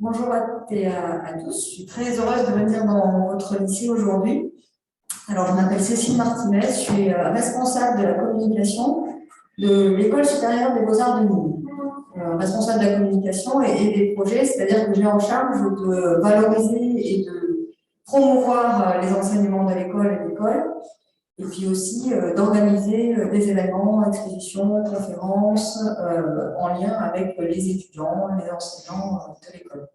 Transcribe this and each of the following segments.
Bonjour à toutes et à tous. Je suis très heureuse de venir dans votre lycée aujourd'hui. Alors, je m'appelle Cécile Martinez, je suis responsable de la communication de l'École supérieure des beaux-arts de Nîmes. Responsable de la communication et des projets, c'est-à-dire que j'ai en charge de valoriser et de promouvoir les enseignements de l'école et l'école, et puis aussi d'organiser des événements, expositions, conférences en lien avec les étudiants, les enseignants de l'école.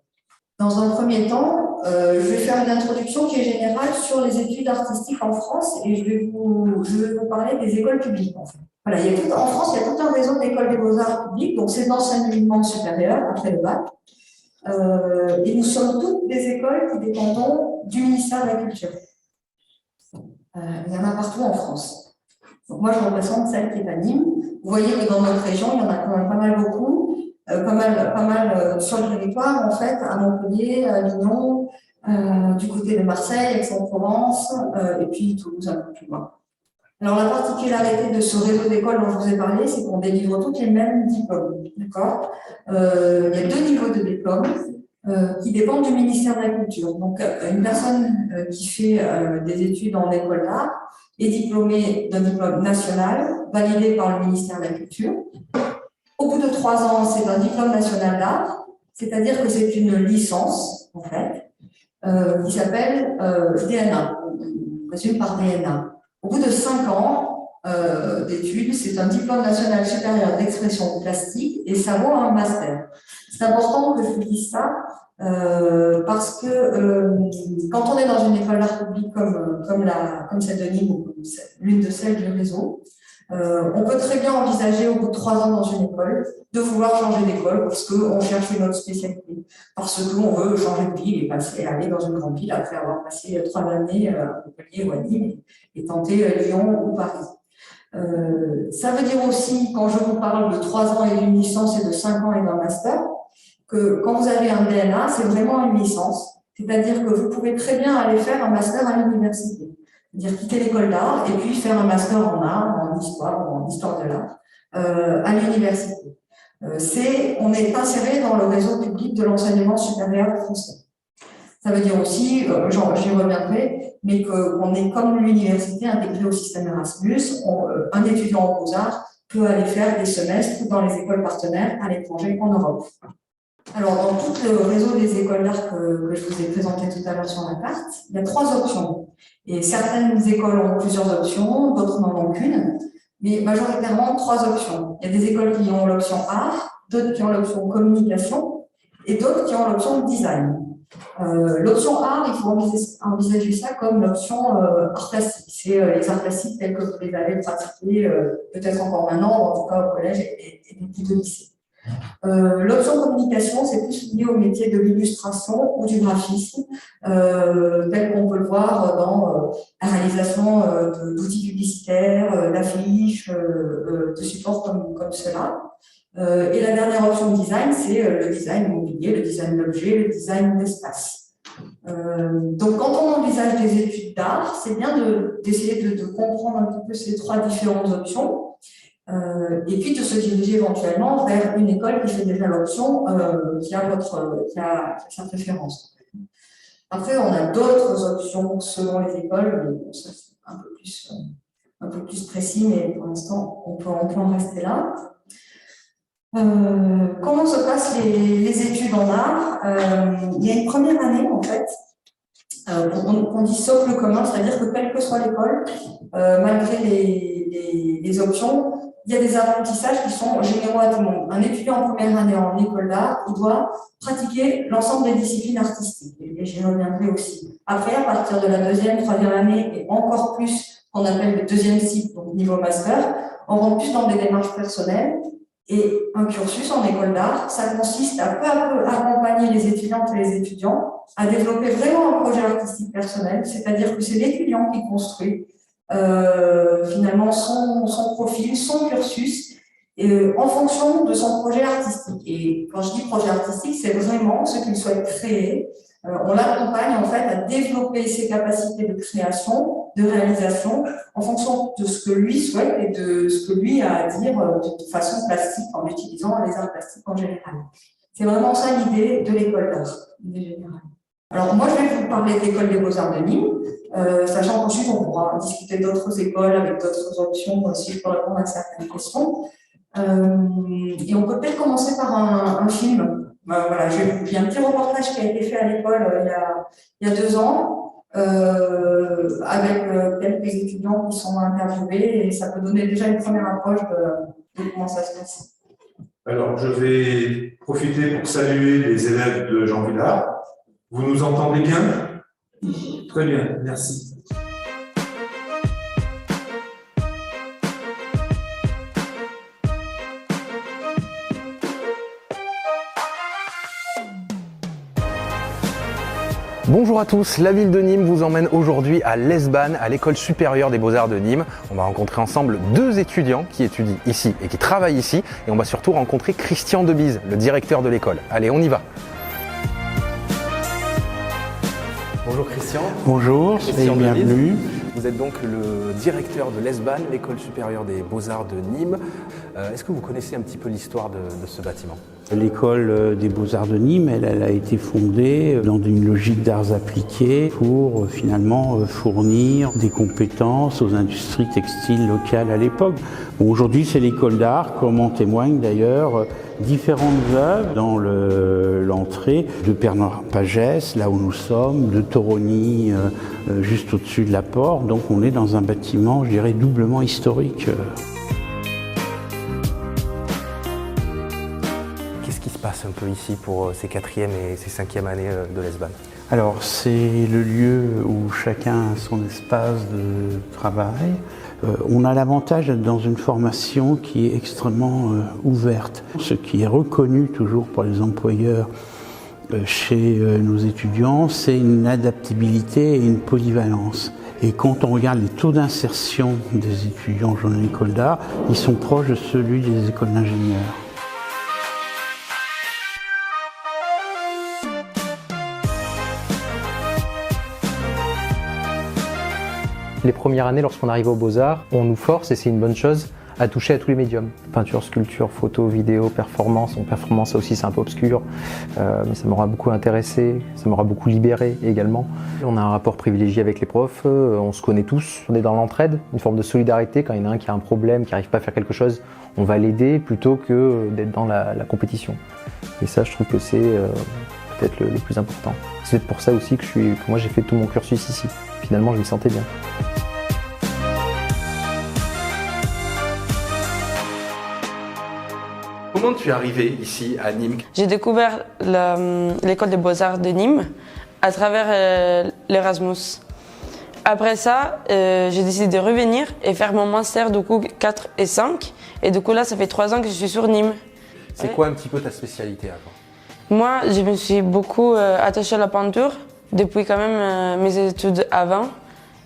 Dans un premier temps, je vais faire une introduction qui est générale sur les études artistiques en France et je vais vous parler des écoles publiques. En fait. Voilà, en France, il y a tout un réseau d'écoles des beaux-arts publics, donc c'est l'enseignement supérieur après le bac. Et nous sommes toutes des écoles qui dépendons du ministère de la Culture. Il y en a partout en France. Donc moi, je représente celle qui est à Nîmes. Vous voyez que dans notre région, il y en a quand même pas mal beaucoup. Pas mal sur le territoire, en fait, à Montpellier, à Lyon, du côté de Marseille, Aix-en-Provence, et puis Toulouse, un peu plus loin. Alors, la particularité de ce réseau d'écoles dont je vous ai parlé, c'est qu'on délivre toutes les mêmes diplômes. D'accord ? Il y a deux niveaux de diplômes qui dépendent du ministère de la Culture. Donc, une personne qui fait des études en école d'art est diplômée d'un diplôme national validé par le ministère de la Culture. Au bout de 3 ans, c'est un diplôme national d'art, c'est-à-dire que c'est une licence, en fait, qui s'appelle DNA, on résume par DNA. Au bout de 5 ans d'études, c'est un diplôme national supérieur d'expression plastique et ça vaut un master. C'est important que je vous dise ça parce que quand on est dans une école d'art public comme celle de Nîmes ou comme l'une de celles du réseau, on peut très bien envisager au bout de 3 ans dans une école de vouloir changer d'école parce qu'on cherche une autre spécialité, parce qu'on veut changer de ville et aller dans une grande ville après avoir passé 3 années à Montpellier ou à Nîmes et tenter Lyon ou Paris. Ça veut dire aussi, quand je vous parle de 3 ans et d'une licence et de 5 ans et d'un master, que quand vous avez un DNA, c'est vraiment une licence, c'est-à-dire que vous pouvez très bien aller faire un master à l'université. C'est-à-dire quitter l'école d'art et puis faire un master en art, en histoire ou en histoire de l'art à l'université. On est inséré dans le réseau public de l'enseignement supérieur français. Ça veut dire aussi, j'y reviendrai, mais qu'on est comme l'université intégrée au système Erasmus, un étudiant en beaux-arts peut aller faire des semestres dans les écoles partenaires à l'étranger en Europe. Alors, dans tout le réseau des écoles d'art que je vous ai présenté tout à l'heure sur la carte, il y a 3 options. Et certaines écoles ont plusieurs options, d'autres n'en ont qu'une, mais majoritairement 3 options. Il y a des écoles qui ont l'option art, d'autres qui ont l'option communication et d'autres qui ont l'option design. L'option art, il faut envisager ça comme l'option art plastique. C'est les arts plastiques tels que vous les avez pratiqués peut-être encore maintenant, ou en tout cas au collège et début de lycée. L'option communication, c'est plus lié au métier de l'illustration ou du graphisme, tel qu'on peut le voir dans la réalisation d'outils publicitaires, d'affiches, de supports comme cela. Et la dernière option de design, c'est le design immobilier, le design d'objets, le design d'espace. Donc, quand on envisage des études d'art, c'est bien d'essayer de comprendre un petit peu ces 3 différentes options. Et puis de se diriger éventuellement vers une école qui fait déjà l'option qui a sa préférence. Après, on a d'autres options selon les écoles, mais bon, ça c'est un peu plus précis, mais pour l'instant, on peut en rester là. Comment se passent les études en art? Il y a une première année, en fait, on dit socle commun, c'est-à-dire que quelle que soit l'école, malgré les options, il y a des apprentissages qui sont généraux à tout le monde. Un étudiant en première année en école d'art, il doit pratiquer l'ensemble des disciplines artistiques, et j'y reviendrai aussi. Après, à partir de la 2e, 3e année, et encore plus qu'on appelle le 2e cycle, donc niveau master, on rentre plus dans des démarches personnelles. Et un cursus en école d'art, ça consiste à peu accompagner les étudiantes et les étudiants à développer vraiment un projet artistique personnel, c'est-à-dire que c'est l'étudiant qui construit finalement son profil, son cursus, en fonction de son projet artistique. Et quand je dis projet artistique, c'est vraiment ce qu'il souhaite créer. On l'accompagne en fait à développer ses capacités de création, de réalisation, en fonction de ce que lui souhaite et de ce que lui a à dire de façon plastique, en utilisant les arts plastiques en général. C'est vraiment ça l'idée de l'école d'art, l'idée générale. Alors moi, je vais vous parler de l'école des Beaux-Arts de Nîmes, sachant qu'ensuite on pourra discuter d'autres écoles avec d'autres options, si je peux répondre à certaines questions. Et on peut peut-être commencer par un film. Voilà, il y a un petit reportage qui a été fait à l'école il y a 2 ans, avec quelques étudiants qui sont interviewés, et ça peut donner déjà une première approche de comment ça se passe. Alors, je vais profiter pour saluer les élèves de Jean Villard. Vous nous entendez bien? Très bien, merci. Bonjour à tous, la ville de Nîmes vous emmène aujourd'hui à l'ESBAN, à l'école supérieure des Beaux-Arts de Nîmes. On va rencontrer ensemble 2 étudiants qui étudient ici et qui travaillent ici. Et on va surtout rencontrer Christian Debise, le directeur de l'école. Allez, on y va. Bonjour Christian. Bonjour et bienvenue. Vous êtes donc le directeur de l'ESBAN, l'école supérieure des Beaux-Arts de Nîmes. Est-ce que vous connaissez un petit peu l'histoire de ce bâtiment ? L'école des Beaux-Arts de Nîmes, elle a été fondée dans une logique d'arts appliqués pour finalement fournir des compétences aux industries textiles locales à l'époque. Bon, aujourd'hui, c'est l'école d'art, comme en témoignent d'ailleurs différentes œuvres dans l'entrée de Pernod-Pagès, là où nous sommes, de Toroni, juste au-dessus de la porte. Donc on est dans un bâtiment, je dirais, doublement historique. Qu'est-ce qui se passe un peu ici pour ces 4e et ces 5e années de l'ESBAN ? Alors c'est le lieu où chacun a son espace de travail. On a l'avantage d'être dans une formation qui est extrêmement ouverte. Ce qui est reconnu toujours par les employeurs chez nos étudiants, c'est une adaptabilité et une polyvalence. Et quand on regarde les taux d'insertion des étudiants dans l'école d'art, ils sont proches de celui des écoles d'ingénieurs. Les premières années, lorsqu'on arrive aux Beaux-Arts, on nous force, et c'est une bonne chose, à toucher à tous les médiums. Peinture, sculpture, photo, vidéo, performance. En performance, ça aussi, c'est un peu obscur, mais ça m'aura beaucoup intéressé, ça m'aura beaucoup libéré également. On a un rapport privilégié avec les profs, on se connaît tous, on est dans l'entraide, une forme de solidarité. Quand il y en a un qui a un problème, qui n'arrive pas à faire quelque chose, on va l'aider plutôt que d'être dans la compétition. Et ça, je trouve que c'est peut-être le plus important. C'est pour ça aussi que moi j'ai fait tout mon cursus ici. Finalement, je m'y sentais bien. Comment tu es arrivé ici à Nîmes ? J'ai découvert l'école des Beaux-Arts de Nîmes à travers l'Erasmus. Après ça, j'ai décidé de revenir et faire mon master du coup 4 et 5. Et du coup là, ça fait 3 ans que je suis sur Nîmes. C'est quoi un petit peu ta spécialité à toi ? Moi, je me suis beaucoup attachée à la peinture depuis quand même mes études avant.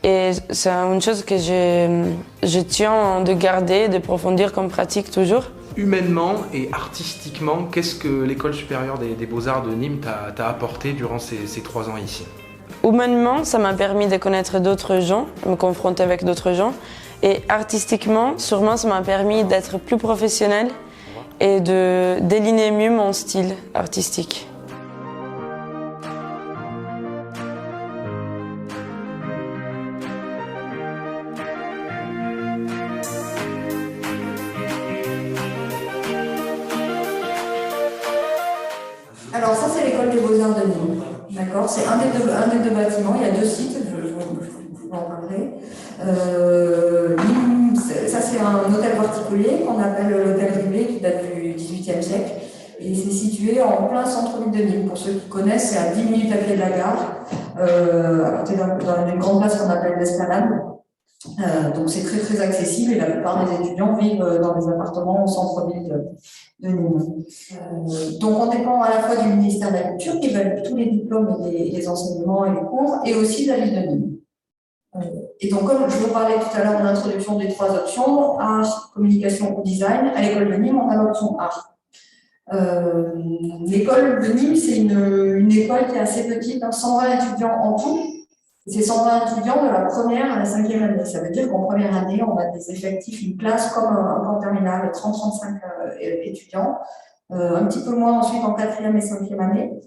Et c'est une chose que je tiens de garder, de approfondir comme pratique toujours. Humainement et artistiquement, qu'est-ce que l'école supérieure des Beaux-Arts de Nîmes t'a apporté durant ces 3 ans ici ? Humainement, ça m'a permis de connaître d'autres gens, me confronter avec d'autres gens. Et artistiquement, sûrement, ça m'a permis d'être plus professionnelle et de délier mieux mon style artistique. Alors ça, c'est l'école des Beaux-Arts de Nîmes. D'accord, c'est un des deux bâtiments. Il y a 2 sites, je vais en parler. Nîmes, ça, c'est un hôtel particulier qu'on appelle l'hôtel Ribet, qui date du XVIIIe siècle. Et c'est situé en plein centre-ville de Nîmes. Pour ceux qui connaissent, c'est à 10 minutes à pied de la gare, à côté d'une grande place qu'on appelle l'Esplanade. Donc c'est très très accessible et la plupart des étudiants vivent dans des appartements au centre-ville de Nîmes. Donc on dépend à la fois du ministère de la Culture qui valide tous les diplômes et les enseignements et les cours, et aussi de la ville de Nîmes. Et donc comme je vous parlais tout à l'heure en introduction des 3 options, art, communication ou design, à l'école de Nîmes on a l'option art. L'école de Nîmes, c'est une école qui est assez petite, 120 étudiants en tout. C'est 120 étudiants de la première à la 5e année. Ça veut dire qu'en première année, on a des effectifs, une classe comme en terminale, 30-35 étudiants. un petit peu moins ensuite en 4e et 5e année.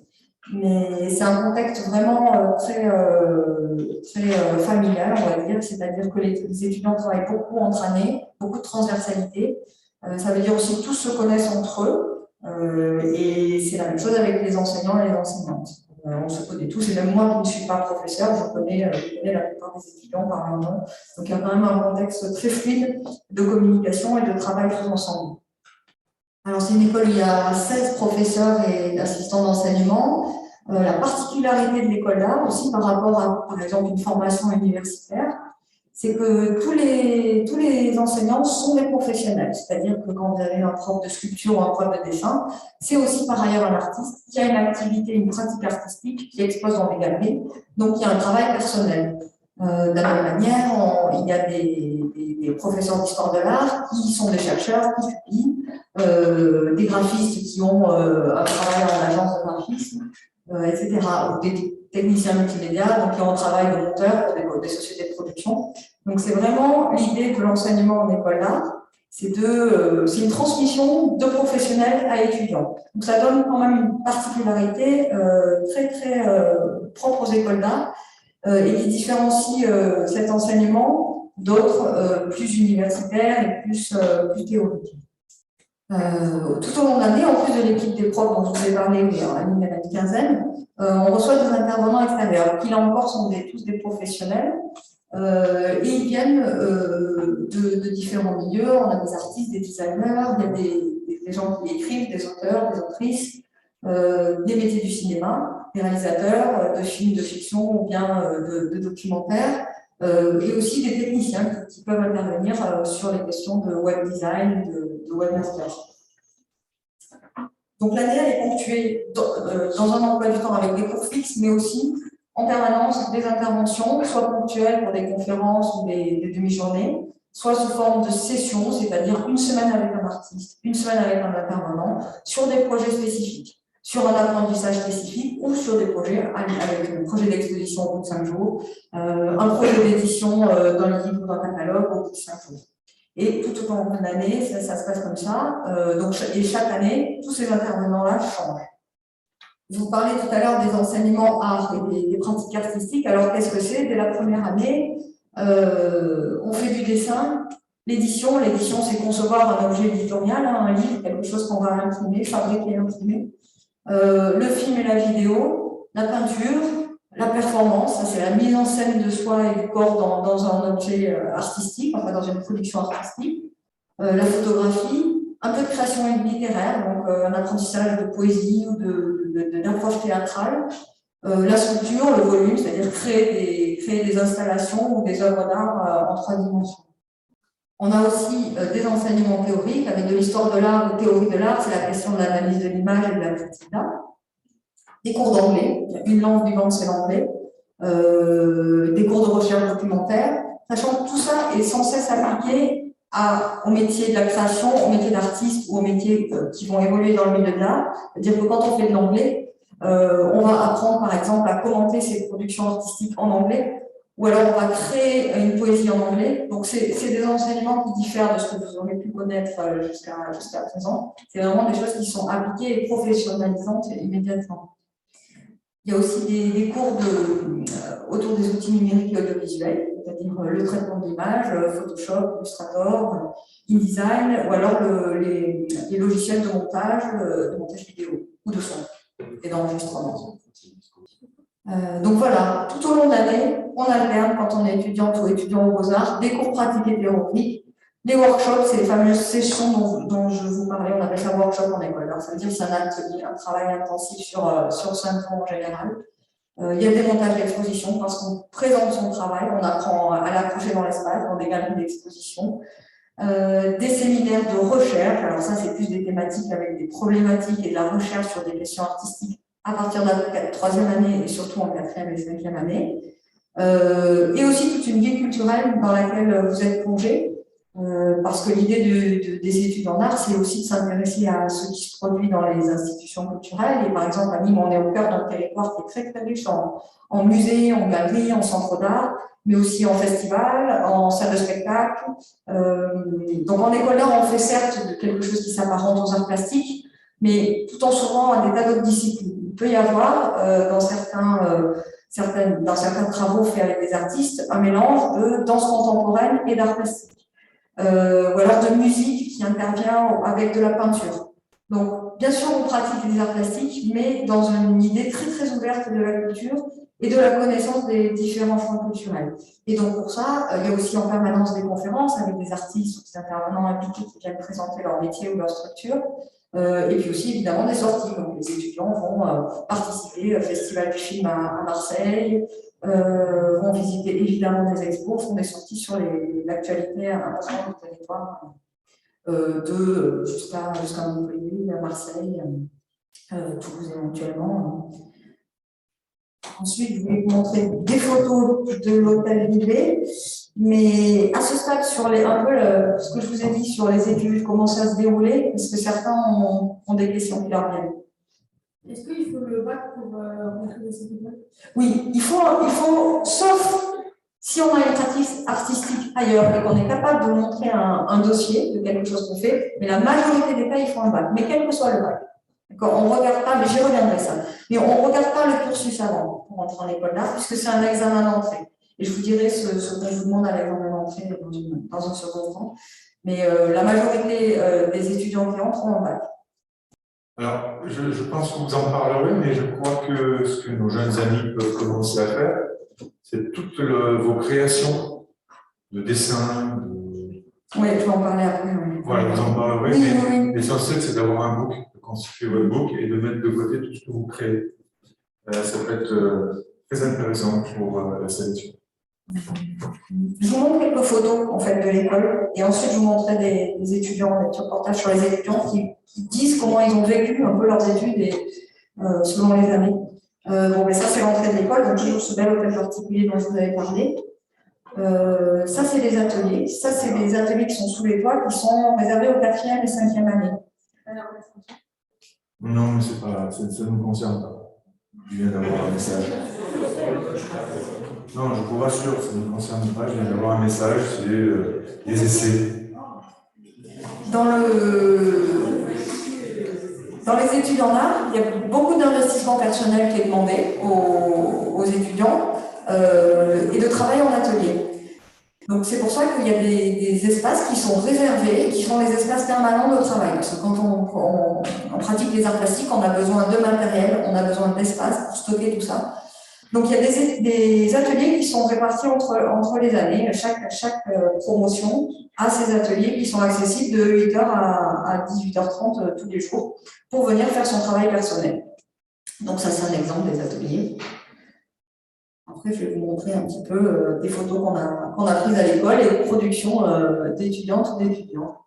Mais c'est un contexte vraiment très familial, on va dire, c'est-à-dire que les étudiants travaillent beaucoup entre années, beaucoup de transversalité. Ça veut dire aussi que tous se connaissent entre eux, et c'est la même chose avec les enseignants et les enseignantes. On se connaît tous, et même moi qui ne suis pas professeur, je connais la plupart des étudiants par leur nom. Donc il y a quand même un contexte très fluide de communication et de travail tous ensemble. Alors c'est une école où il y a 16 professeurs et assistants d'enseignement. La particularité de l'école-là aussi par rapport à, par exemple, une formation universitaire, c'est que tous les enseignants sont des professionnels. C'est-à-dire que quand vous avez un prof de sculpture ou un prof de dessin, c'est aussi par ailleurs un artiste qui a une activité, une pratique artistique, qui expose dans des galeries. Donc il y a un travail personnel. De la même manière, il y a des professeurs d'histoire de l'art qui sont des chercheurs, qui publient, des graphistes qui ont un travail en agence de graphisme, etc. Ou des techniciens multimédia, donc qui ont un travail de monteur pour des sociétés de production. Donc c'est vraiment l'idée de l'enseignement en école d'art, c'est une transmission de professionnels à étudiants. Donc ça donne quand même une particularité très propre aux écoles d'art et qui différencie cet enseignement d'autres plus universitaires et plus théoriques. Tout au long de l'année, en plus de l'équipe des profs dont je vous ai parlé, mais en ligne à une quinzaine, on reçoit des intervenants extérieurs, qui là encore sont tous des professionnels, et ils viennent de différents milieux. On a des artistes, des designers, il y a des gens qui écrivent, des auteurs, des autrices, des métiers du cinéma, des réalisateurs de films de fiction ou bien de documentaires, et aussi des techniciens qui peuvent intervenir sur les questions de web design, de webmaster. Donc l'année, elle est ponctuée dans un emploi du temps avec des cours fixes, mais aussi en permanence des interventions, soit ponctuelles pour des conférences ou des demi-journées, soit sous forme de sessions, c'est-à-dire une semaine avec un artiste, une semaine avec un intervenant, sur des projets spécifiques, sur un apprentissage spécifique ou sur des projets avec un projet d'exposition au bout de 5 jours, un projet d'édition d'un livre ou d'un catalogue au bout de 5 jours. Et tout au long de l'année, ça se passe comme ça. Et chaque année, tous ces intervenants-là changent. Je vous parlais tout à l'heure des enseignements art et des pratiques artistiques. Alors, qu'est-ce que c'est? Dès la première année, on fait du dessin. L'édition, c'est concevoir un objet éditorial, un livre, quelque chose qu'on va imprimer, fabriquer et imprimer. Le film et la vidéo, la peinture, la performance, ça c'est la mise en scène de soi et du corps dans un objet artistique, enfin dans une production artistique. La photographie, un peu de création littéraire, donc un apprentissage de poésie ou d'approche théâtrale. La sculpture, le volume, c'est-à-dire créer des installations ou des œuvres d'art en 3 dimensions. On a aussi des enseignements théoriques avec de l'histoire de l'art, de théorie de l'art, c'est la question de l'analyse de l'image et de la critique d'art. Des cours d'anglais, une langue vivante, c'est l'anglais. Des cours de recherche documentaire, sachant que tout ça est sans cesse appliqué au métier de la création, au métier d'artiste ou aux métiers qui vont évoluer dans le milieu de l'art. C'est-à-dire que quand on fait de l'anglais, on va apprendre par exemple à commenter ses productions artistiques en anglais, ou alors on va créer une poésie en anglais. Donc c'est des enseignements qui diffèrent de ce que vous aurez pu connaître jusqu'à présent. C'est vraiment des choses qui sont appliquées et professionnalisantes immédiatement. Il y a aussi des cours autour des outils numériques et audiovisuels, c'est-à-dire le traitement d'image, Photoshop, Illustrator, InDesign, ou alors les logiciels de montage vidéo ou de son et d'enregistrement. Donc voilà, tout au long de l'année, on alterne quand on est étudiante ou étudiant aux Beaux-Arts, des cours pratiques et théoriques, des workshops, c'est les fameuses sessions dont je vous parlais, on appelle ça workshop en école. Alors, ça veut dire que c'est un atelier, un travail intensif sur 5 ans en général. Il y a des montages d'exposition parce qu'on présente son travail, on apprend à l'accrocher dans l'espace, dans des galeries d'exposition. Des séminaires de recherche, alors ça c'est plus des thématiques avec des problématiques et de la recherche sur des questions artistiques à partir de la 3e année et surtout en 4e et 5e année. Et aussi toute une vie culturelle dans laquelle vous êtes plongé. Parce que l'idée des études en art, c'est aussi de s'intéresser à ce qui se produit dans les institutions culturelles. Et par exemple, à Nîmes, on est au cœur d'un territoire qui est très très riche en musées, en galeries, en centres d'art, mais aussi en festivals, en salles de spectacle. Donc en école d'art, on fait certes quelque chose qui s'apparente aux arts plastiques, mais tout en s'ouvrant à des tas d'autres disciplines. Il peut y avoir, dans certains travaux faits avec des artistes, un mélange de danse contemporaine et d'art plastique, ou alors de musique qui intervient avec de la peinture. Donc, bien sûr, on pratique les arts plastiques, mais dans une idée très, très ouverte de la culture et de la connaissance des différents champs culturels. Et donc, pour ça, il y a aussi en permanence des conférences avec des artistes ou des intervenants impliqués qui viennent présenter leur métier ou leur structure. Et puis aussi, évidemment, des sorties. Donc, les étudiants vont participer au Festival du film à Marseille, vont visiter évidemment des expos, font des sorties sur l'actualité importante du territoire, jusqu'à Montpellier, à Marseille, Toulouse éventuellement. Ensuite, je vais vous montrer des photos de l'hôtel Villet, mais à ce stade, sur ce que je vous ai dit sur les études, comment ça se déroulait, parce que certains ont des questions qui leur viennent. Est-ce qu'il faut le bac pour rentrer dans cette école? Oui, il faut, sauf si on a une pratique artistique ailleurs et qu'on est capable de montrer un dossier de quelque chose qu'on fait, mais la majorité des cas, ils font un bac, mais quel que soit le bac. On ne regarde pas, mais j'y reviendrai ça, mais on ne regarde pas le cursus avant pour entrer en école d'art, puisque c'est un examen d'entrée. Et je vous dirai ce qu'on vous demande à l'examen d'entrée dans un second temps. Mais la majorité des étudiants qui entrent ont un bac. Alors, je pense que vous en parlerez, mais je crois que ce que nos jeunes amis peuvent commencer à faire, c'est toutes vos créations de dessins. Oui, je vais en parler après. Oui. Voilà, vous en parlerez, Oui, mais oui. l'essentiel, c'est d'avoir un book, de constituer votre book et de mettre de côté tout ce que vous créez. Ça peut être très intéressant pour la sélection. Je vous montre quelques photos en fait, de l'école et ensuite je vous montrerai des étudiants, des reportages sur les étudiants qui disent comment ils ont vécu un peu leurs études et, selon les années. Bon, mais ça, c'est l'entrée de l'école, donc toujours ce bel hôtel particulier dont je vous avais parlé. Ça, c'est des ateliers. Ça, c'est des ateliers qui sont sous les toits, qui sont réservés aux 4e et 5e années. Non, mais ça ne nous concerne pas. Je viens d'avoir un message. Non, je vous rassure, ça ne me concerne pas. Je viens d'avoir un message, c'est des essais. Dans les études en art, il y a beaucoup d'investissement personnel qui est demandé aux étudiants et de travail en atelier. Donc c'est pour ça qu'il y a des espaces qui sont réservés, qui sont les espaces permanents de travail. Parce que quand on pratique les arts plastiques, on a besoin de matériel, on a besoin d'espace pour stocker tout ça. Donc il y a des ateliers qui sont répartis entre les années. Chaque promotion a ses ateliers qui sont accessibles de 8h à 18h30 tous les jours pour venir faire son travail personnel. Donc ça, c'est un exemple des ateliers. Après, je vais vous montrer un petit peu des photos qu'on a prises à l'école et de productions d'étudiantes ou d'étudiants.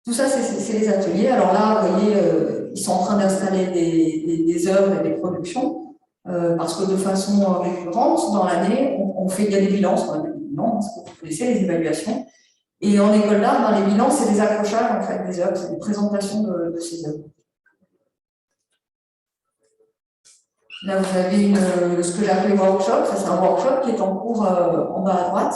Tout ça, c'est les ateliers. Alors là, vous voyez, ils sont en train d'installer des œuvres et des productions parce que de façon récurrente, dans l'année, il y a des bilans, parce que vous connaissez les évaluations. Et en école d'art, dans les bilans, c'est des accrochages en fait, des œuvres, c'est des présentations de ces œuvres. Là, vous avez ce que j'appelle workshop. C'est un workshop qui est en cours en bas à droite,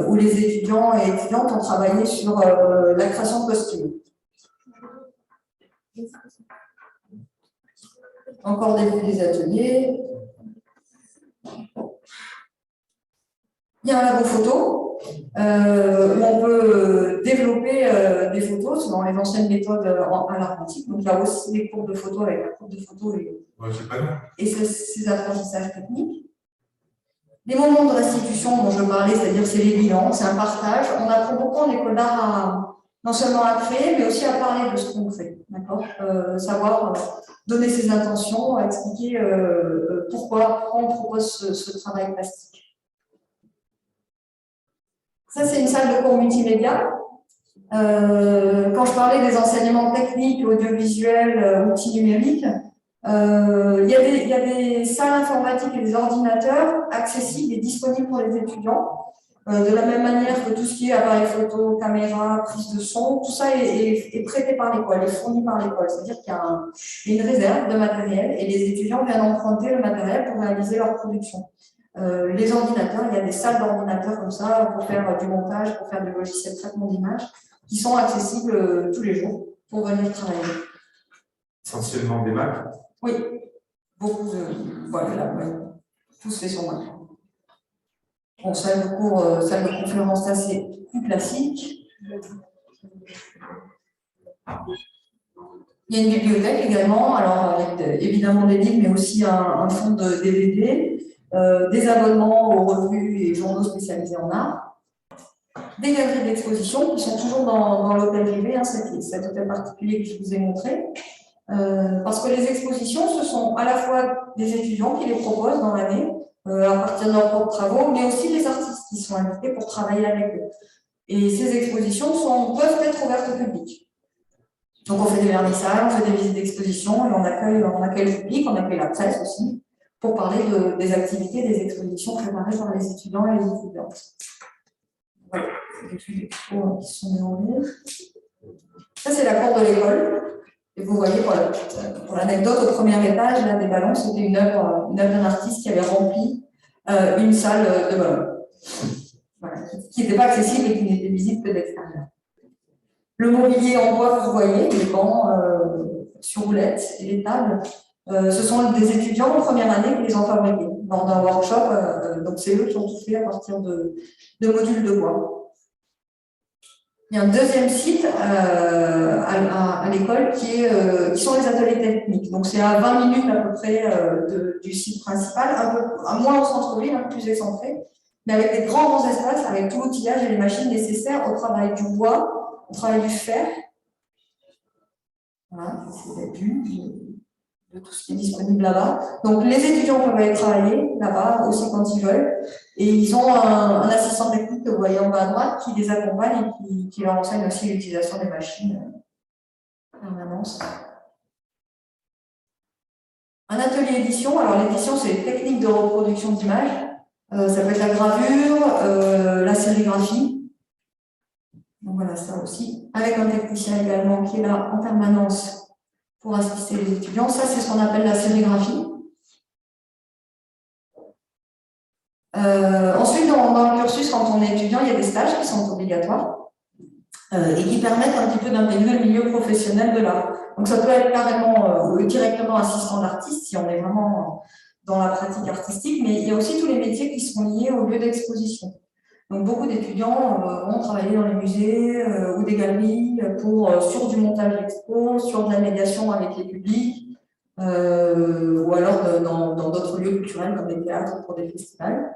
où les étudiants et étudiantes ont travaillé sur la création de costumes. Encore des ateliers. Il y a un labo photo où on peut développer des photos selon les anciennes méthodes à l'art antique. Donc, il y a aussi des cours de photo avec la cour de photo et ces apprentissages techniques. Les moments de restitution dont je parlais, c'est-à-dire c'est les bilans, c'est un partage. On apprend beaucoup en école d'art non seulement à créer, mais aussi à parler de ce qu'on fait. D'accord, savoir donner ses intentions, expliquer pourquoi on propose ce travail plastique. Ça, c'est une salle de cours multimédia. Quand je parlais des enseignements techniques, audiovisuels, outils numériques, il y a des salles informatiques et des ordinateurs accessibles et disponibles pour les étudiants. De la même manière que tout ce qui est appareil photo, caméra, prise de son, tout ça est prêté par l'école, est fourni par l'école. C'est-à-dire qu'il y a une réserve de matériel et les étudiants viennent emprunter le matériel pour réaliser leur production. Les ordinateurs, il y a des salles d'ordinateurs comme ça pour faire du montage, pour faire du logiciel de traitement d'image. qui sont accessibles tous les jours pour venir travailler. Essentiellement des Mac. Oui, beaucoup de... Voilà, ouais. Tout se fait sur Mac. Bon, salle de cours, salle de conférence assez plus classique. Il y a une bibliothèque également, alors avec évidemment des livres, mais aussi un fonds de DVD, des abonnements aux revues et journaux spécialisés en art, des galeries d'exposition qui sont toujours dans l'hôtel privé, hein, cet hôtel particulier que je vous ai montré, parce que les expositions, ce sont à la fois des étudiants qui les proposent dans l'année, à partir de leurs propres travaux, mais aussi des artistes qui sont invités pour travailler avec eux. Et ces expositions peuvent être ouvertes au public. Donc on fait des vernissages, on fait des visites d'exposition et on accueille le public, on accueille la presse aussi, pour parler des activités, des expositions préparées par les étudiants et les étudiantes. Voilà, c'est des expos qui sont déroulés. Ça, c'est la cour de l'école. Et vous voyez, pour l'anecdote, au premier étage, là, des ballons, c'était une œuvre d'un artiste qui avait rempli une salle de ballons. Voilà, qui n'était pas accessible et qui n'était visible que d'extérieur. Le mobilier en bois que vous voyez, les bancs sur roulettes et les tables, ce sont des étudiants en première année qui les ont fabriqués lors d'un workshop. Donc c'est eux qui ont tout fait à partir de modules de bois. Il y a un deuxième site à l'école qui sont les ateliers techniques. Donc c'est à 20 minutes à peu près du site principal, à moins au centre-ville, un peu plus excentré, mais avec des grands espaces, avec tout l'outillage et les machines nécessaires au travail du bois, au travail du fer. Voilà, c'est la vue de tout ce qui est disponible là-bas. Donc les étudiants peuvent aller travailler là-bas aussi quand ils veulent. Et ils ont un assistant technique que vous voyez en bas à droite qui les accompagne et qui leur enseigne aussi l'utilisation des machines en permanence. Un atelier édition. Alors l'édition, c'est les techniques de reproduction d'images. Ça peut être la gravure, la sérigraphie. Donc voilà, ça aussi, avec un technicien également qui est là en permanence pour assister les étudiants. Ça, c'est ce qu'on appelle la sérigraphie. Ensuite, dans le cursus, quand on est étudiant, il y a des stages qui sont obligatoires et qui permettent un petit peu d'intégrer le milieu professionnel de l'art. Donc ça peut être carrément directement assistant d'artiste, si on est vraiment dans la pratique artistique, mais il y a aussi tous les métiers qui sont liés au lieu d'exposition. Donc, beaucoup d'étudiants vont travailler dans les musées ou des galeries sur du montage d'expo, sur de la médiation avec les publics, ou alors dans d'autres lieux culturels comme des théâtres pour des festivals.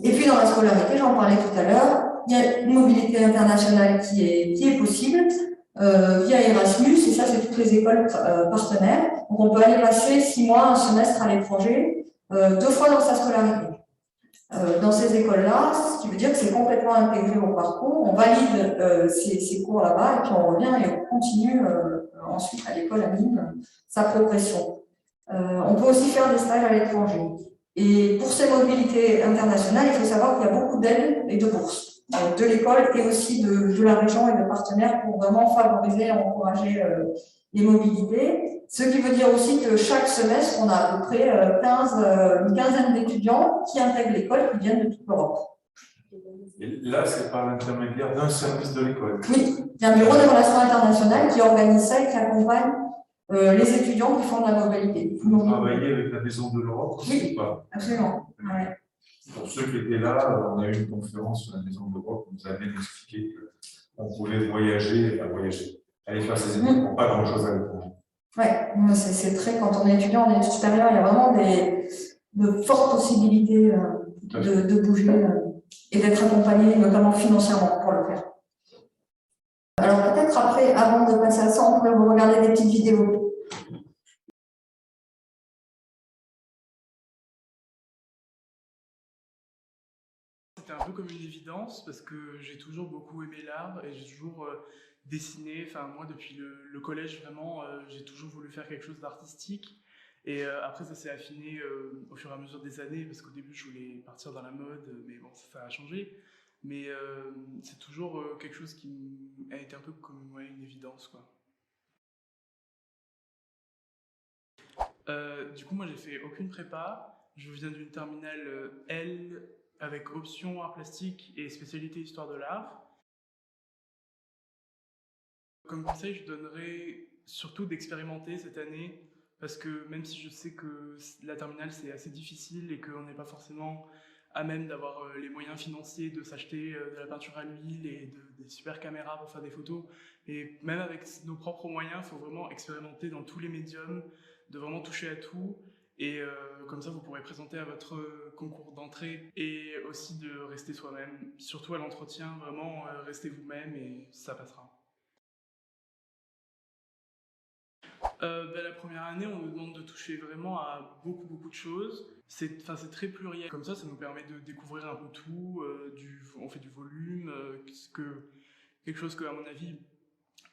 Et puis, dans la scolarité, j'en parlais tout à l'heure, il y a une mobilité internationale qui est possible via Erasmus, et ça, c'est toutes les écoles partenaires. Donc, on peut aller passer 6 mois, un semestre à l'étranger, 2 fois dans sa scolarité. Dans ces écoles-là, ce qui veut dire que c'est complètement intégré au parcours. On valide ces cours là-bas et puis on revient et on continue ensuite à l'école à Nîmes sa progression. On peut aussi faire des stages à l'étranger. Et pour ces mobilités internationales, il faut savoir qu'il y a beaucoup d'aides et de bourses de l'école et aussi de la région et de partenaires pour vraiment favoriser et encourager les mobilités. Ce qui veut dire aussi que chaque semestre, on a à peu près une quinzaine d'étudiants qui intègrent l'école, qui viennent de toute l'Europe. Et là, c'est par l'intermédiaire d'un service de l'école. Oui, il y a un bureau des relations internationales qui organise ça et qui accompagne les étudiants qui font de la mobilité. Vous travaillez avec la Maison de l'Europe Oui, ou pas? absolument. Ouais. Pour ceux qui étaient là, on a eu une conférence sur la Maison de l'Europe où vous avez expliqué qu'on pouvait voyager, aller faire ses études pour pas grand-chose à l'étranger. Oui, c'est très, quand on est étudiant en études supérieures, il y a vraiment de fortes possibilités de bouger et d'être accompagné, notamment financièrement, pour le faire. Alors peut-être après, avant de passer à ça, on pourrait vous regarder des petites vidéos. C'était un peu comme une évidence parce que j'ai toujours beaucoup aimé l'art et j'ai toujours dessiné. Enfin, moi, depuis le collège, vraiment, j'ai toujours voulu faire quelque chose d'artistique. Et après, ça s'est affiné au fur et à mesure des années parce qu'au début, je voulais partir dans la mode, mais bon, ça a changé. Mais c'est toujours quelque chose qui a été un peu comme une évidence, quoi. Du coup, moi, j'ai fait aucune prépa. Je viens d'une terminale L avec option art plastique et spécialité histoire de l'art. Comme conseil, je donnerais surtout d'expérimenter cette année, parce que même si je sais que la terminale c'est assez difficile et qu'on n'est pas forcément à même d'avoir les moyens financiers de s'acheter de la peinture à l'huile et des super caméras pour faire des photos, et même avec nos propres moyens, il faut vraiment expérimenter dans tous les médiums, de vraiment toucher à tout, et comme ça vous pourrez présenter à votre concours d'entrée, et aussi de rester soi-même, surtout à l'entretien, vraiment restez vous-même et ça passera. La première année, on nous demande de toucher vraiment à beaucoup de choses. C'est très pluriel. Comme ça nous permet de découvrir un peu tout. On fait du volume, quelque chose que, à mon avis,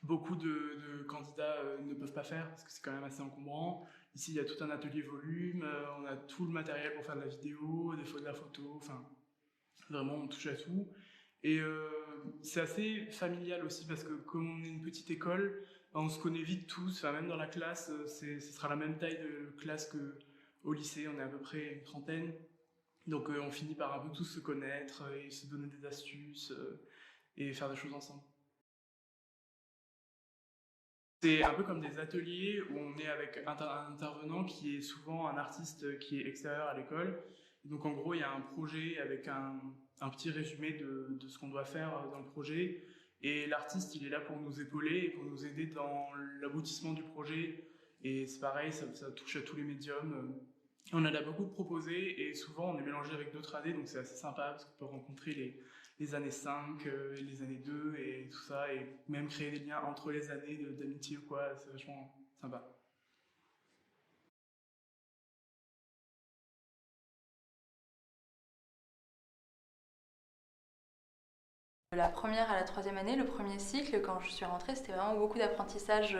beaucoup de candidats ne peuvent pas faire parce que c'est quand même assez encombrant. Ici, il y a tout un atelier volume. On a tout le matériel pour faire de la vidéo, de la photo. Enfin, vraiment, on touche à tout. Et c'est assez familial aussi parce que comme on est une petite école, on se connaît vite tous, enfin, même dans la classe, ce sera la même taille de classe qu'au lycée, on est à peu près une trentaine. Donc on finit par un peu tous se connaître et se donner des astuces et faire des choses ensemble. C'est un peu comme des ateliers où on est avec un intervenant qui est souvent un artiste qui est extérieur à l'école. Donc en gros, il y a un projet avec un petit résumé de ce qu'on doit faire dans le projet. Et l'artiste, il est là pour nous épauler et pour nous aider dans l'aboutissement du projet. Et c'est pareil, ça touche à tous les médiums. On en a beaucoup de proposés et souvent on est mélangé avec d'autres années, donc c'est assez sympa parce qu'on peut rencontrer les années 5, les années 2 et tout ça, et même créer des liens entre les années d'amitié ou quoi, c'est vachement sympa. De la première à la troisième année, le premier cycle, quand je suis rentrée, c'était vraiment beaucoup d'apprentissage,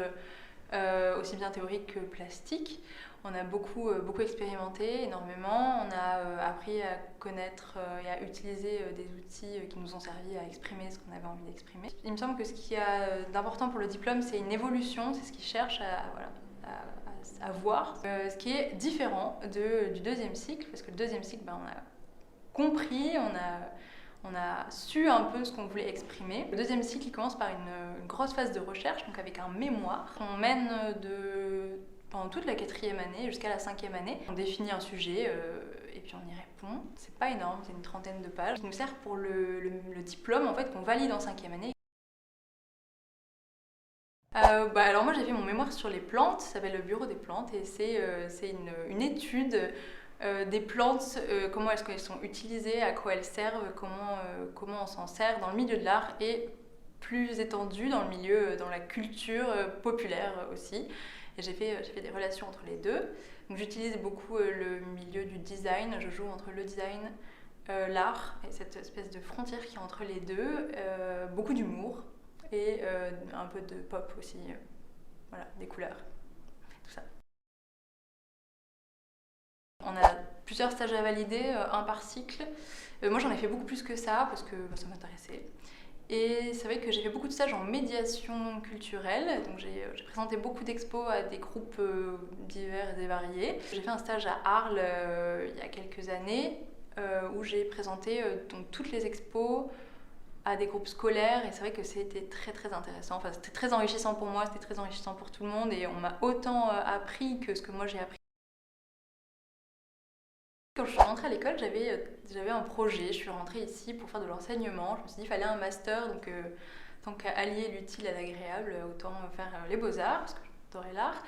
aussi bien théorique que plastique. On a beaucoup expérimenté, énormément. On a appris à connaître et à utiliser des outils qui nous ont servi à exprimer ce qu'on avait envie d'exprimer. Il me semble que ce qui a d'important pour le diplôme, c'est une évolution, c'est ce qu'ils cherchent à voir. Ce qui est différent du deuxième cycle, parce que le deuxième cycle, on a compris, on a su un peu ce qu'on voulait exprimer. Le deuxième cycle, il commence par une grosse phase de recherche, donc avec un mémoire. On mène pendant toute la 4e année jusqu'à la 5e année. On définit un sujet et puis on y répond. C'est pas énorme, c'est une 30aine de pages. Ça nous sert pour le diplôme en fait, qu'on valide en 5e année. Alors moi j'ai fait mon mémoire sur les plantes, ça s'appelle le bureau des plantes, et c'est une étude des plantes, comment est-ce qu'elles sont utilisées, à quoi elles servent, comment on s'en sert dans le milieu de l'art et plus étendu dans le milieu, dans la culture populaire aussi. Et j'ai fait des relations entre les deux. Donc j'utilise beaucoup le milieu du design, je joue entre le design, l'art et cette espèce de frontière qui est entre les deux, beaucoup d'humour et un peu de pop aussi, voilà, des couleurs, tout ça. On a plusieurs stages à valider, un par cycle. Moi j'en ai fait beaucoup plus que ça parce que ça m'intéressait. Et c'est vrai que j'ai fait beaucoup de stages en médiation culturelle, donc j'ai présenté beaucoup d'expos à des groupes divers et variés. J'ai fait un stage à Arles il y a quelques années où j'ai présenté donc toutes les expos à des groupes scolaires, et c'est vrai que c'était très intéressant. Enfin, c'était très enrichissant pour moi, c'était très enrichissant pour tout le monde, et on m'a autant appris que ce que moi j'ai appris. Quand je suis rentrée à l'école, j'avais un projet. Je suis rentrée ici pour faire de l'enseignement. Je me suis dit qu'il fallait un master, donc tant qu'à allier l'utile à l'agréable, autant faire les beaux-arts, parce que j'adorais l'art.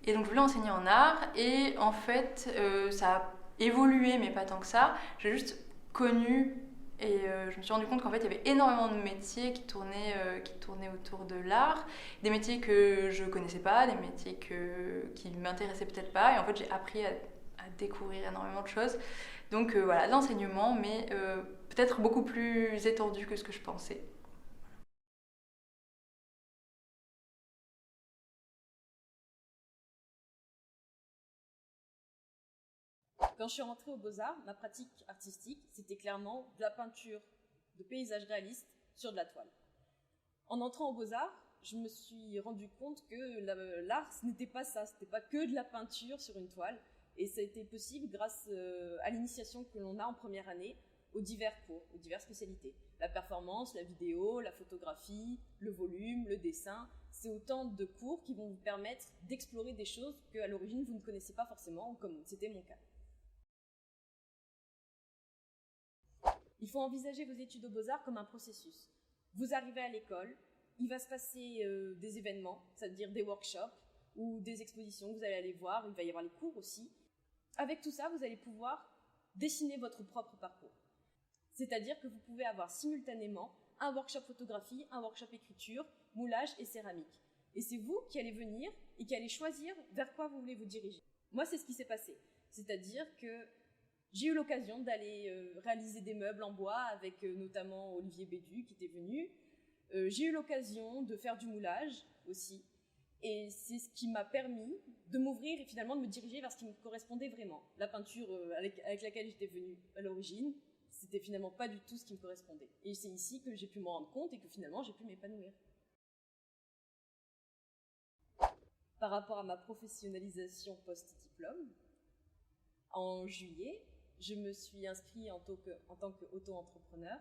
Et donc je voulais enseigner en art, et en fait ça a évolué, mais pas tant que ça. J'ai juste connu, et je me suis rendu compte qu'en fait il y avait énormément de métiers qui tournaient autour de l'art, des métiers que je connaissais pas, des métiers qui m'intéressaient peut-être pas, et en fait j'ai appris à découvrir énormément de choses. Donc voilà, l'enseignement, mais peut-être beaucoup plus étendu que ce que je pensais. Quand je suis rentrée aux Beaux-Arts, ma pratique artistique, c'était clairement de la peinture de paysages réalistes sur de la toile. En entrant aux Beaux-Arts, je me suis rendu compte que l'art, ce n'était pas ça, c'était pas que de la peinture sur une toile. Et ça a été possible grâce à l'initiation que l'on a en première année aux divers cours, aux diverses spécialités. La performance, la vidéo, la photographie, le volume, le dessin, c'est autant de cours qui vont vous permettre d'explorer des choses qu'à l'origine vous ne connaissez pas forcément, comme c'était mon cas. Il faut envisager vos études aux Beaux-Arts comme un processus. Vous arrivez à l'école, il va se passer des événements, c'est-à-dire des workshops ou des expositions que vous allez aller voir, il va y avoir les cours aussi. Avec tout ça, vous allez pouvoir dessiner votre propre parcours. C'est-à-dire que vous pouvez avoir simultanément un workshop photographie, un workshop écriture, moulage et céramique. Et c'est vous qui allez venir et qui allez choisir vers quoi vous voulez vous diriger. Moi, c'est ce qui s'est passé. C'est-à-dire que j'ai eu l'occasion d'aller réaliser des meubles en bois avec notamment Olivier Bédu qui était venu. J'ai eu l'occasion de faire du moulage aussi. Et c'est ce qui m'a permis de m'ouvrir et finalement de me diriger vers ce qui me correspondait vraiment. La peinture avec laquelle j'étais venue à l'origine, c'était finalement pas du tout ce qui me correspondait. Et c'est ici que j'ai pu m'en rendre compte et que finalement j'ai pu m'épanouir. Par rapport à ma professionnalisation post-diplôme, en juillet, je me suis inscrite en tant qu'auto-entrepreneur,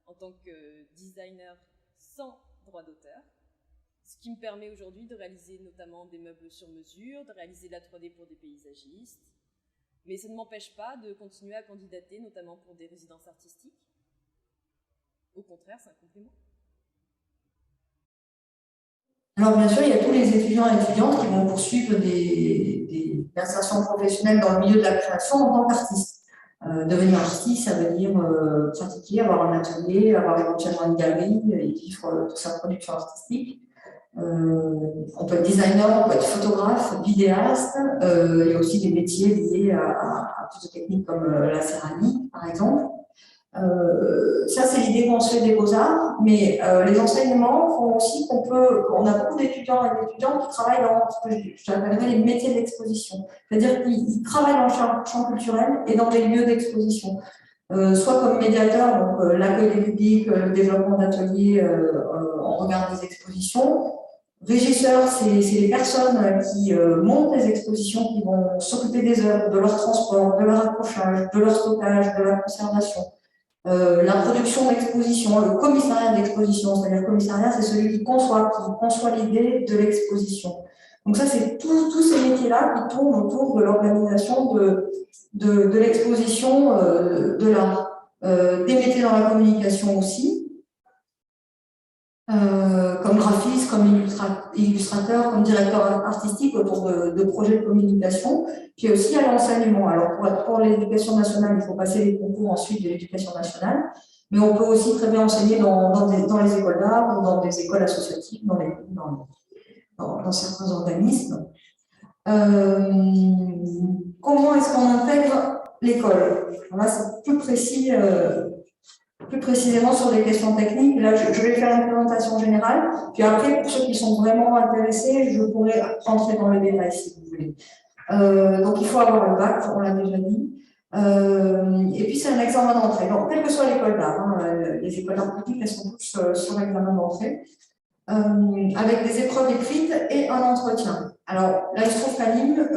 en tant que designer sans droit d'auteur, ce qui me permet aujourd'hui de réaliser notamment des meubles sur mesure, de réaliser de la 3D pour des paysagistes, mais ça ne m'empêche pas de continuer à candidater, notamment pour des résidences artistiques. Au contraire, c'est un complément. Alors bien sûr, il y a tous les étudiants et étudiantes qui vont poursuivre des insertions professionnelles dans le milieu de la création en tant qu'artiste. Devenir artiste, ça veut dire pratiquer, avoir un atelier, avoir éventuellement une galerie et vivre de sa production artistique. On peut être designer, on peut être photographe, vidéaste, il y a aussi des métiers liés à plus de techniques comme la céramique, par exemple. Ça, c'est l'idée qu'on se fait des Beaux-Arts, mais les enseignements font aussi qu'on a beaucoup d'étudiants et d'étudiantes qui travaillent dans ce que j'appellerais les métiers de l'exposition. C'est-à-dire qu'ils travaillent dans le champ culturel et dans des lieux d'exposition. Soit comme médiateur, donc l'accueil des publics, le développement d'ateliers en regard des expositions. Régisseurs, c'est les personnes qui montent les expositions, qui vont s'occuper des œuvres, de leur transport, de leur accrochage, de leur stockage, de leur conservation. La production d'exposition, le commissariat d'exposition, c'est-à-dire le commissariat, c'est celui qui conçoit l'idée de l'exposition. Donc ça, c'est tous ces métiers-là qui tournent autour de l'organisation de l'exposition de l'art. Des métiers dans la communication aussi, comme graphiste, comme illustrateur, comme directeur artistique autour de projets de communication, puis aussi à l'enseignement. Alors pour l'éducation nationale, il faut passer les concours ensuite de l'éducation nationale, mais on peut aussi très bien enseigner dans les écoles d'art ou dans des écoles associatives, dans certains organismes. Comment est-ce qu'on intègre l'école? Là, c'est plus précis. Plus précisément sur les questions techniques. Là, je vais faire une présentation générale, puis après, pour ceux qui sont vraiment intéressés, je pourrais rentrer dans le détail si vous voulez. Donc, il faut avoir le bac, on l'a déjà dit. Et puis, c'est un examen d'entrée. Donc, quelle que soit l'école d'art, les écoles d'art publiques, elles sont toutes sur l'examen d'entrée, avec des épreuves écrites et un entretien. Alors, là, il se trouve qu'à Nîmes,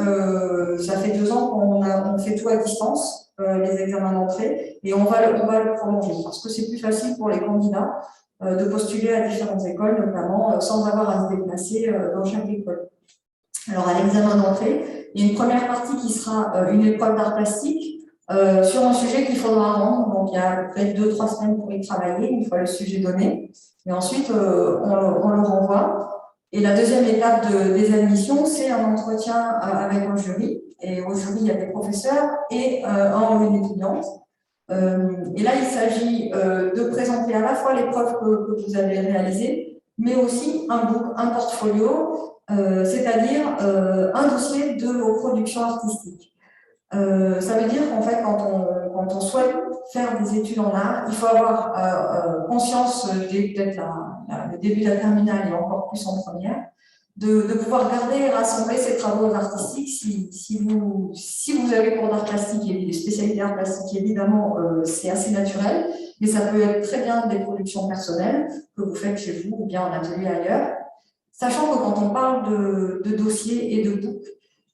ça fait 2 ans qu'on fait tout à distance, les examens d'entrée, et on va le prolonger parce que c'est plus facile pour les candidats de postuler à différentes écoles, notamment sans avoir à se déplacer dans chaque école. Alors, à l'examen d'entrée, il y a une première partie qui sera une épreuve d'art plastique sur un sujet qu'il faudra rendre. Donc, il y a à peu près 2-3 semaines pour y travailler, une fois le sujet donné. Et ensuite, on le renvoie. Et la deuxième étape des admissions, c'est un entretien avec un jury. Et au jury, il y a des professeurs et un ou une étudiante. Et là, il s'agit de présenter à la fois l'épreuve que vous avez réalisée, mais aussi un portfolio, c'est-à-dire un dossier de vos productions artistiques. Ça veut dire qu'en fait, quand on souhaite faire des études en art, il faut avoir conscience, peut-être le début de la terminale et encore plus en première, de pouvoir garder et rassembler ces travaux artistiques. Si vous avez cours d'art plastique et des spécialités d'art plastique, évidemment, c'est assez naturel, mais ça peut être très bien des productions personnelles que vous faites chez vous ou bien en atelier ailleurs. Sachant que quand on parle de dossiers et de books,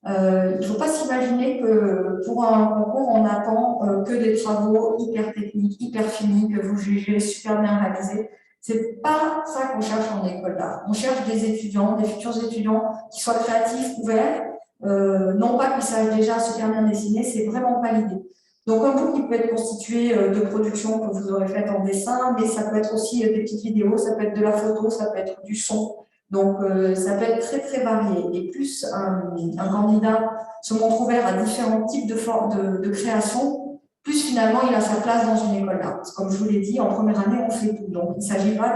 Il ne faut pas s'imaginer que pour un concours, on attend que des travaux hyper techniques, hyper finis, que vous jugez super bien réalisés. C'est pas ça qu'on cherche en école d'art. On cherche des étudiants, des futurs étudiants qui soient créatifs, ouverts, non pas qu'ils sachent déjà super bien dessiner, c'est vraiment pas l'idée. Donc un book qui peut être constitué de productions que vous aurez faites en dessin, mais ça peut être aussi des petites vidéos, ça peut être de la photo, ça peut être du son. Donc ça peut être très très varié. Et plus un candidat se montre ouvert à différents types de formes de création, plus finalement il a sa place dans une école d'art. Comme je vous l'ai dit, en première année on fait tout. Donc il ne s'agit pas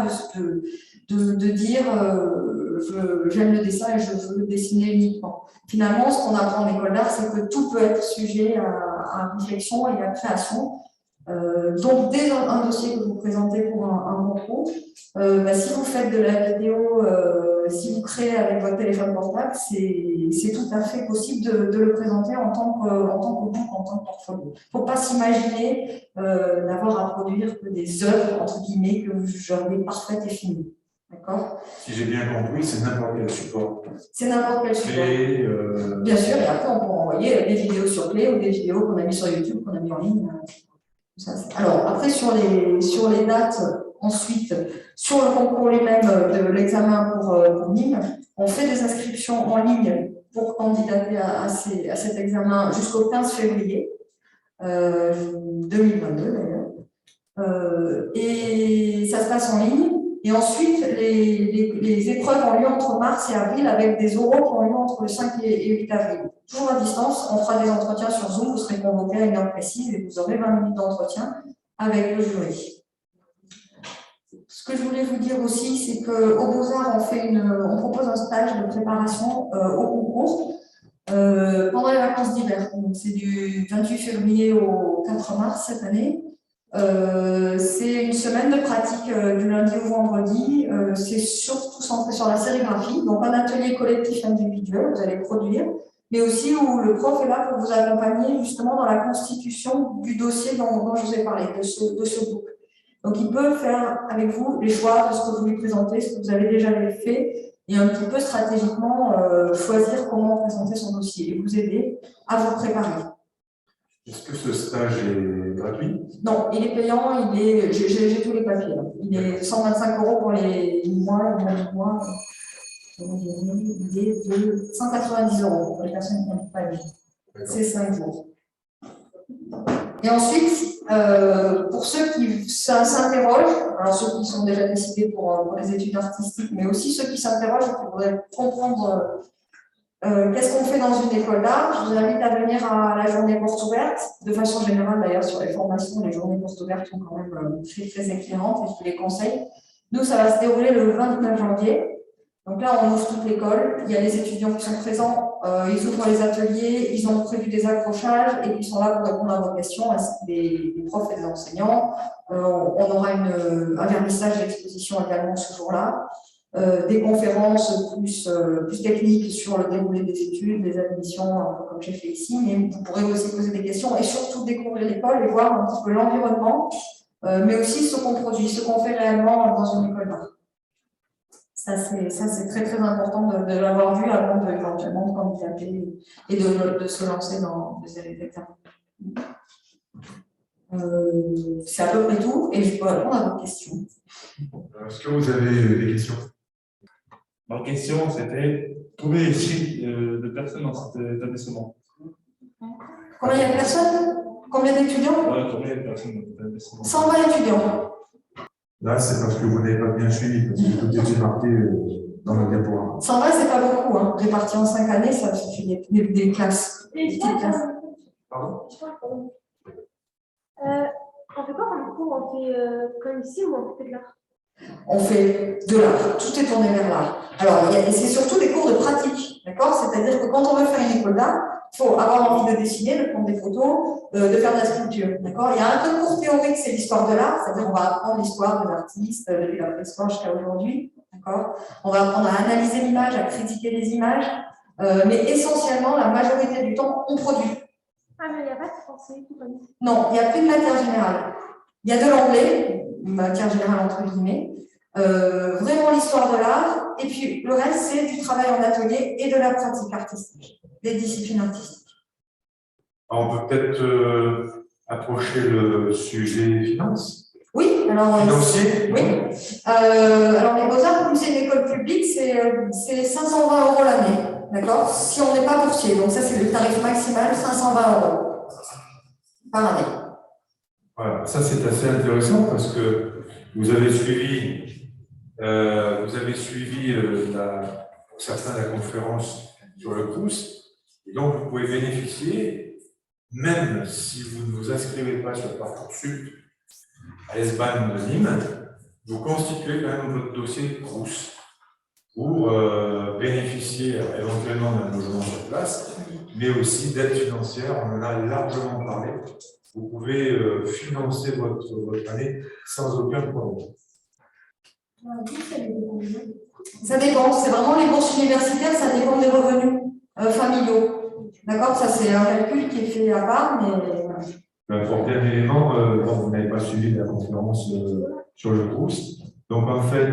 de dire j'aime le dessin et je veux dessiner uniquement. Finalement, ce qu'on apprend en école d'art, c'est que tout peut être sujet à réflexion et à création. Donc, dès un dossier que vous présentez pour un concours, si vous faites de la vidéo, si vous créez avec votre téléphone portable, c'est tout à fait possible de le présenter en tant que book, en tant que portfolio. Il ne faut pas s'imaginer d'avoir à produire que des œuvres, entre guillemets, que vous jugez parfaites et finies. D'accord ? Si j'ai bien compris, c'est n'importe quel support. C'est n'importe quel support. Clé, Bien sûr, et après, on peut envoyer des vidéos sur clé ou des vidéos qu'on a mis sur YouTube, qu'on a mis en ligne. Alors, après, sur les dates, ensuite, sur le concours lui-même de l'examen pour Nîmes, on fait des inscriptions en ligne pour candidater à cet examen jusqu'au 15 février 2022 d'ailleurs. Et ça se passe en ligne. Et ensuite, les épreuves ont lieu entre mars et avril avec des oraux qui ont lieu entre le 5 et 8 avril. Toujours à distance, on fera des entretiens sur Zoom, vous serez convoqués à une heure précise et vous aurez 20 minutes d'entretien avec le jury. Ce que je voulais vous dire aussi, c'est qu'au Beaux-Arts, on propose un stage de préparation au concours pendant les vacances d'hiver. C'est du 28 février au 4 mars cette année. C'est une semaine de pratique du lundi au vendredi. C'est surtout centré sur la sérigraphie, donc un atelier collectif individuel, vous allez produire, mais aussi où le prof est là pour vous accompagner justement dans la constitution du dossier dont je vous ai parlé, de ce book. Donc il peut faire avec vous les choix de ce que vous lui présentez, ce que vous avez déjà fait, et un petit peu stratégiquement choisir comment présenter son dossier et vous aider à vous préparer. Est-ce que ce stage est gratuit? Non, il est payant, j'ai tous les papiers. Là. Il est 125 € pour les mois, il est de 190 € pour les personnes qui n'ont pas vu. C'est 5 jours. Et ensuite, pour ceux qui s'interrogent, alors ceux qui sont déjà décidés pour les études artistiques, mais aussi ceux qui s'interrogent et qui voudraient comprendre qu'est-ce qu'on fait dans une école d'art, je vous invite à venir à la journée porte ouverte. De façon générale, d'ailleurs, sur les formations, les journées porte ouvertes sont quand même très, très éclairantes et je vous les conseille. Nous, ça va se dérouler le 29 janvier. Donc là, on ouvre toute l'école. Il y a les étudiants qui sont présents, ils ouvrent les ateliers, ils ont prévu des accrochages et ils sont là pour répondre à vos questions, ainsi que des profs et des enseignants. On aura un vernissage d'exposition également ce jour-là. Des conférences plus techniques sur le déroulé des études, des admissions, un peu comme j'ai fait ici, mais vous pourrez aussi poser des questions et surtout découvrir l'école et voir un petit peu l'environnement, mais aussi ce qu'on produit, ce qu'on fait réellement dans une école d'art. Ça, c'est très, très important de l'avoir vu avant éventuellement de candidater et de se lancer dans des examens. C'est à peu près tout et je peux répondre à vos questions. Est-ce que vous avez des questions? Ma question, c'était combien y a-t-il de personnes dans cet établissement? Combien il y a de personnes? Combien d'étudiants? Ouais, combien de personnes dans cet établissement? 120 étudiants. Là, c'est parce que vous n'avez pas bien suivi, parce que tout était marqué dans le diaporama. 120, c'est pas beaucoup. Hein. Réparti en 5 années, ça suffit des classes. Et Pardon? on fait quoi comme cours? On fait comme ici ou on fait de l'art? On fait de l'art, tout est tourné vers l'art. Alors, c'est surtout des cours de pratique, d'accord? C'est-à-dire que quand on veut faire une école d'art, il faut avoir envie de dessiner, de prendre des photos, de faire de la sculpture, d'accord? Il y a un peu de cours théorique, c'est l'histoire de l'art, c'est-à-dire on va apprendre l'histoire des artistes depuis la préhistoire jusqu'à aujourd'hui, d'accord? On va apprendre à analyser l'image, à critiquer les images, mais essentiellement, la majorité du temps, on produit. Ah, mais il n'y a pas de français, tout comme ça. Non, il n'y a plus de matière générale. Il y a de l'anglais, matière générale entre guillemets, vraiment l'histoire de l'art, et puis le reste, c'est du travail en atelier et de la pratique artistique. des disciplines artistiques. Alors, on peut peut-être approcher le sujet finance. Oui, alors. Financier. Oui. Alors, les Beaux-Arts, comme c'est une école publique, c'est 520 € l'année. D'accord? Si on n'est pas boursier. Donc, ça, c'est le tarif maximal, 520 € par année. Voilà, ça c'est assez intéressant parce que vous avez suivi pour certains la conférence sur le Crous, et donc vous pouvez bénéficier, même si vous ne vous inscrivez pas sur Parcoursup à l'ESBAN de Nîmes, vous constituez quand même votre dossier Crous pour bénéficier éventuellement d'un logement sur place, mais aussi d'aide financière, on en a largement parlé. Vous pouvez financer votre année sans aucun problème. Ça dépend, c'est vraiment les bourses universitaires, ça dépend des revenus familiaux. D'accord? Ça, c'est un calcul qui est fait à part, mais. Pour bien élément, vous n'avez pas suivi la conférence sur le Crous. Donc, en fait,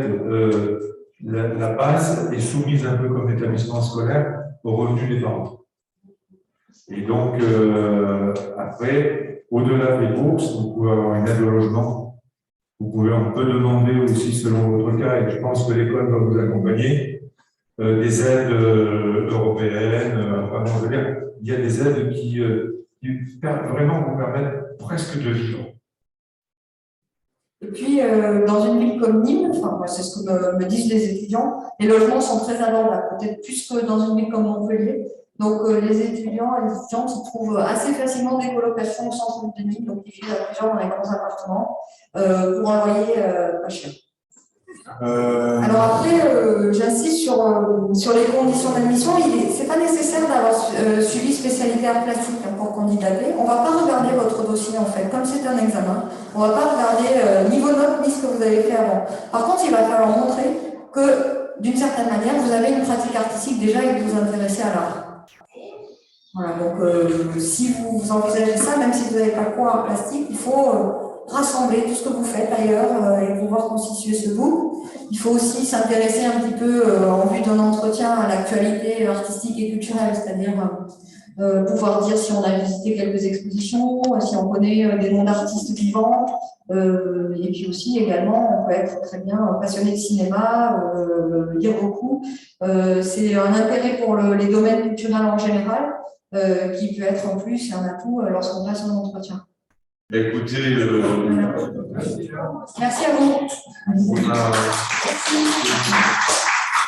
la base est soumise un peu comme établissement scolaire au revenu des parents. Et donc, après, au-delà des bourses, vous pouvez avoir une aide au logement. On peut demander aussi, selon votre cas, et je pense que l'école va vous accompagner, des aides européennes. Enfin, je veux dire, il y a des aides qui vraiment vous permettent presque de vivre. Et puis, dans une ville comme Nîmes, enfin, moi, c'est ce que me disent les étudiants, les logements sont très abordables, peut-être plus que dans une ville comme Montpellier. Donc, les étudiants et les étudiantes trouvent assez facilement des colocations au centre de Nîmes, donc ils vivent à plusieurs dans les grands appartements pour un loyer pas cher. Alors après, j'insiste sur les conditions d'admission. C'est pas nécessaire d'avoir suivi spécialité art plastique pour candidater. On va pas regarder votre dossier en fait, comme c'est un examen. On va pas regarder niveau note ni ce que vous avez fait avant. Par contre, il va falloir montrer que d'une certaine manière, vous avez une pratique artistique déjà et que vous vous intéressez à l'art. Voilà, donc si vous envisagez ça, même si vous n'avez pas quoi art plastique, il faut rassembler tout ce que vous faites ailleurs et pouvoir constituer ce groupe. Il faut aussi s'intéresser un petit peu en vue d'un entretien à l'actualité artistique et culturelle, c'est-à-dire pouvoir dire si on a visité quelques expositions, si on connaît des noms d'artistes vivants, et puis aussi également on peut être très bien passionné de cinéma, lire beaucoup. C'est un intérêt pour les domaines culturels en général, qui peut être en plus un atout lorsqu'on passe un entretien. Écoutez, merci à vous. On a...